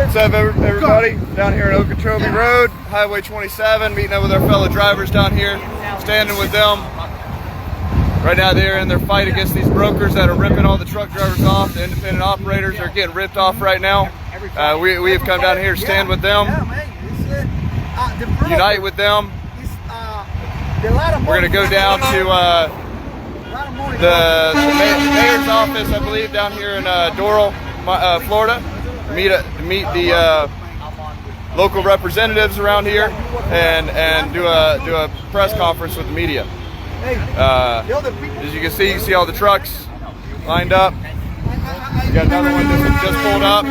What's up, everybody? Down here in Okeechobee Road, Highway 27, meeting up with our fellow drivers down here, standing with them. Right now they're in their fight against these brokers that are ripping all the truck drivers off. The independent operators are getting ripped off right now. We have come down here to stand with them, unite with them. We're going to go down to the mayor's office, I believe, down here in Doral, Florida, meet the local representatives around here and do a press conference with the media. As you can see all the trucks lined up. You got another one just pulled up.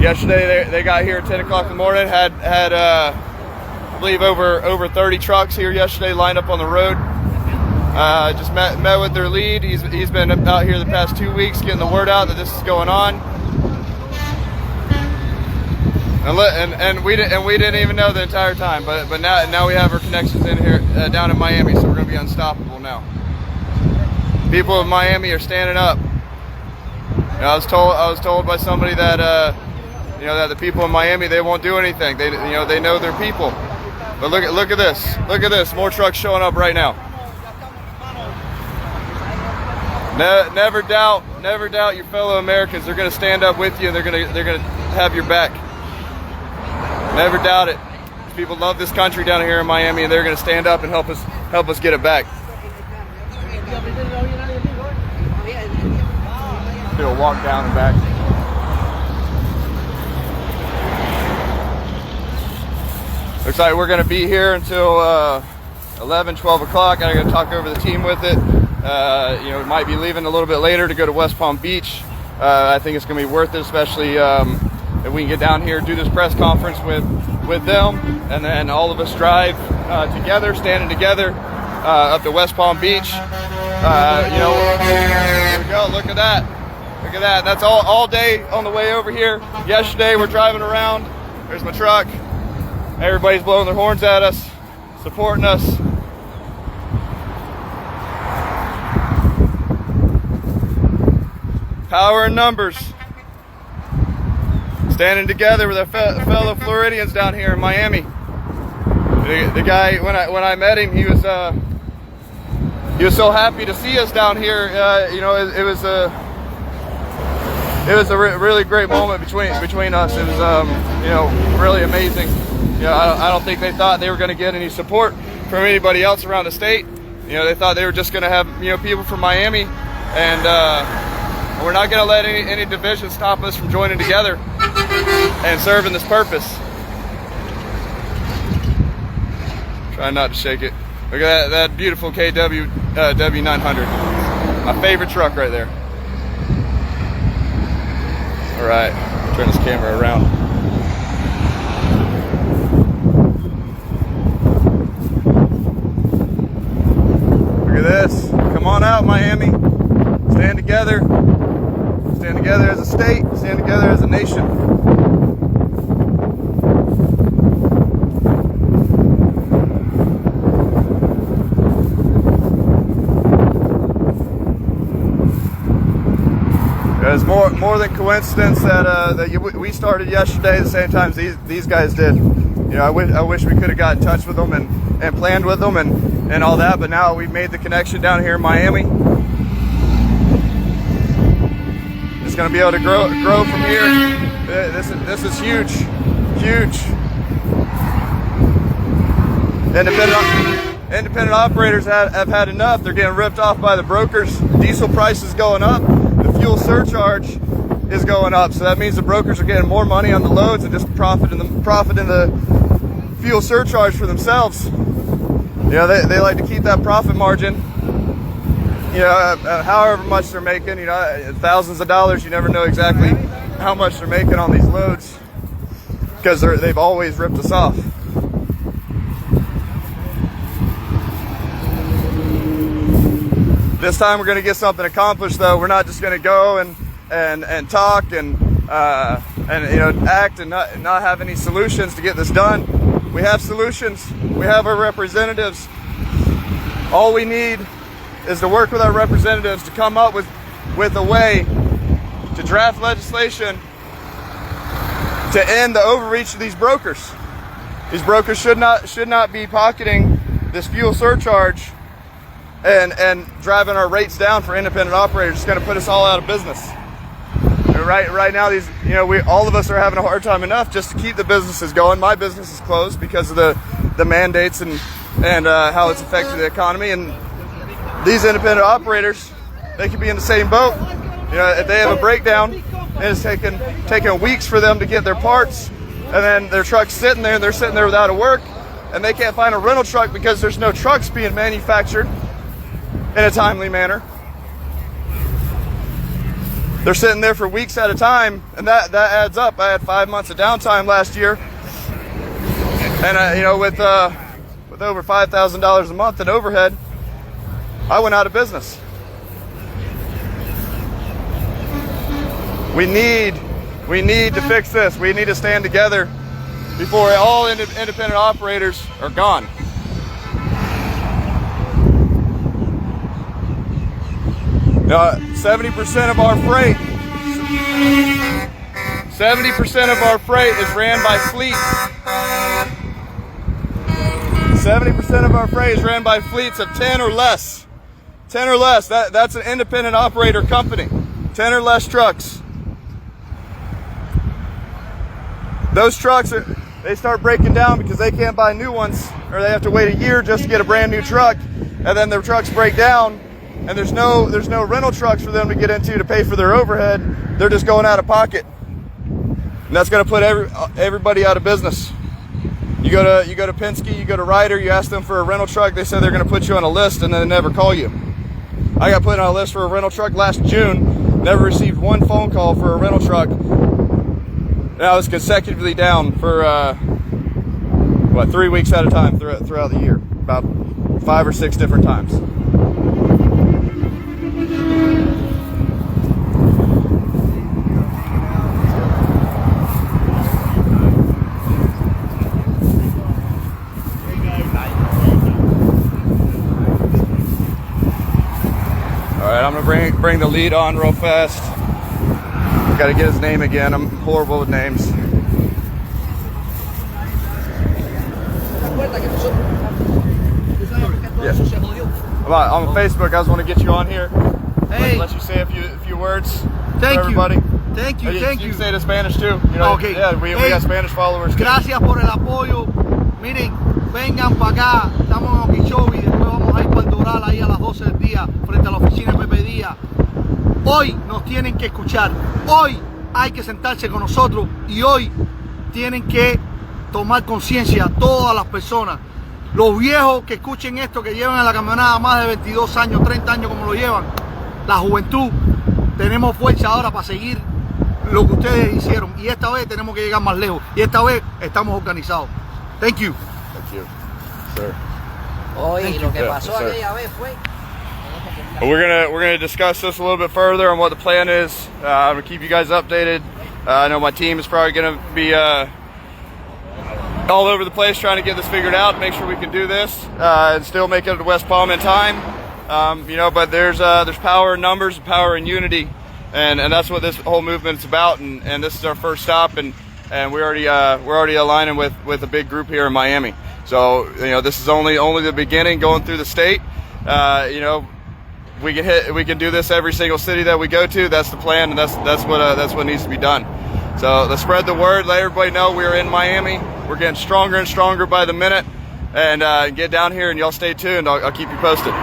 Yesterday they got here at 10 o'clock in the morning. Had I believe over 30 trucks here yesterday lined up on the road. Just met with their lead. He's been out here the past 2 weeks getting the word out that this is going on. And we didn't even know the entire time, but now we have our connections in here down in Miami, so we're gonna be unstoppable now. People in Miami are standing up. I was told by somebody that that the people in Miami, they won't do anything. They know their people. But look at this. More trucks showing up right now. Never doubt your fellow Americans. They're gonna stand up with you, and they're gonna have your back. Never doubt it. People love this country down here in Miami, and they're going to stand up and help us get it back. Do a walk down and back. Looks like we're going to be here until 11, 12 o'clock. I'm going to talk over the team with it. We might be leaving a little bit later to go to West Palm Beach. I think it's going to be worth it, especially if we can get down here, do this press conference with them, and then all of us drive together, standing together up to West Palm Beach. Here we go. Look at that. That's all day on the way over here. Yesterday we're driving around. There's my truck. Everybody's blowing their horns at us, supporting us. Power in numbers. Standing together with our fellow Floridians down here in Miami. The guy, when I met him, he was so happy to see us down here. It was a really great moment between us. It was really amazing. I don't think they thought they were going to get any support from anybody else around the state. They thought they were just going to have people from Miami, and we're not going to let any division stop us from joining together and serving this purpose. Try not to shake it. Look at that beautiful KW W900. My favorite truck right there. All right, turn this camera around. Look at this. Come on out, Miami. Stand together. Stand together as a state. Stand together as a nation. It's more than coincidence that we started yesterday at the same time these guys did. I wish we could have got in touch with them and planned with them and all that, but now we've made the connection down here in Miami. It's going to be able to grow from here. This is huge. Independent operators have had enough. They're getting ripped off by the brokers. Diesel price is going up. The fuel surcharge is going up. So that means the brokers are getting more money on the loads and just profiting the fuel surcharge for themselves. They like to keep that profit margin. However much they're making, thousands of dollars. You never know exactly how much they're making on these loads because they've always ripped us off. This time we're going to get something accomplished, though. We're not just going to go and talk and act and not have any solutions to get this done. We have solutions. We have our representatives. All we need is to work with our representatives to come up with a way to draft legislation to end the overreach of these brokers. These brokers should not be pocketing this fuel surcharge and driving our rates down for independent operators. It's going to put us all out of business. And right now, all of us are having a hard time enough just to keep the businesses going. My business is closed because of the mandates and how it's affected the economy. And these independent operators, they could be in the same boat. If they have a breakdown, and it's taking weeks for them to get their parts, and then their truck's sitting there, and they're sitting there without a work, and they can't find a rental truck because there's no trucks being manufactured in a timely manner. They're sitting there for weeks at a time, and that adds up. I had 5 months of downtime last year, and with over $5,000 a month in overhead, I went out of business. We need to fix this. We need to stand together before all independent operators are gone. Now, 70% of our freight, 70% of our freight is ran by fleets. 70% of our freight is ran by fleets of 10 or less. 10 or less. That's an independent operator company. 10 or less trucks. Those trucks they start breaking down because they can't buy new ones, or they have to wait a year just to get a brand new truck, and then their trucks break down, and there's no rental trucks for them to get into to pay for their overhead. They're just going out of pocket, and that's going to put everybody out of business. You go to Penske, you go to Ryder, you ask them for a rental truck, they say they're going to put you on a list, and then they never call you. I got put on a list for a rental truck last June, never received one phone call for a rental truck. And I was consecutively down for 3 weeks at a time throughout the year, about 5 or 6 different times. All right, I'm gonna bring the lead on real fast. Got to get his name again. I'm horrible with names. Yeah. On Facebook, I just want to get you on here. Hey. Let you say a few words. Thank you. Everybody. Thank you. You can say it in Spanish too. Okay. Yeah, we got Spanish followers too. Gracias por el apoyo. Miren, vengan para acá. Estamos en Okeechobee. Después vamos a ir para el Doral ahí a las 12 del día frente a la oficina de Pepe Díaz. Hoy nos tienen que escuchar, hoy hay que sentarse con nosotros y hoy tienen que tomar conciencia todas las personas. Los viejos que escuchen esto, que llevan en la camioneta más de 22 años, 30 años como lo llevan, la juventud, tenemos fuerza ahora para seguir lo que ustedes hicieron, y esta vez tenemos que llegar más lejos, y esta vez estamos organizados. Thank you. Thank you, sir. Hoy lo que pasó aquella vez fue. We're gonna discuss this a little bit further on what the plan is. I'm gonna keep you guys updated. I know my team is probably gonna be all over the place trying to get this figured out, make sure we can do this and still make it to West Palm in time. But there's power in numbers and power in unity, and that's what this whole movement is about. And this is our first stop, and we're already aligning with a big group here in Miami. So this is only the beginning, going through the state. We can do this every single city that we go to. That's the plan, and that's what needs to be done. So let's spread the word, let everybody know we're in Miami. We're getting stronger and stronger by the minute, and get down here, and y'all stay tuned. I'll keep you posted.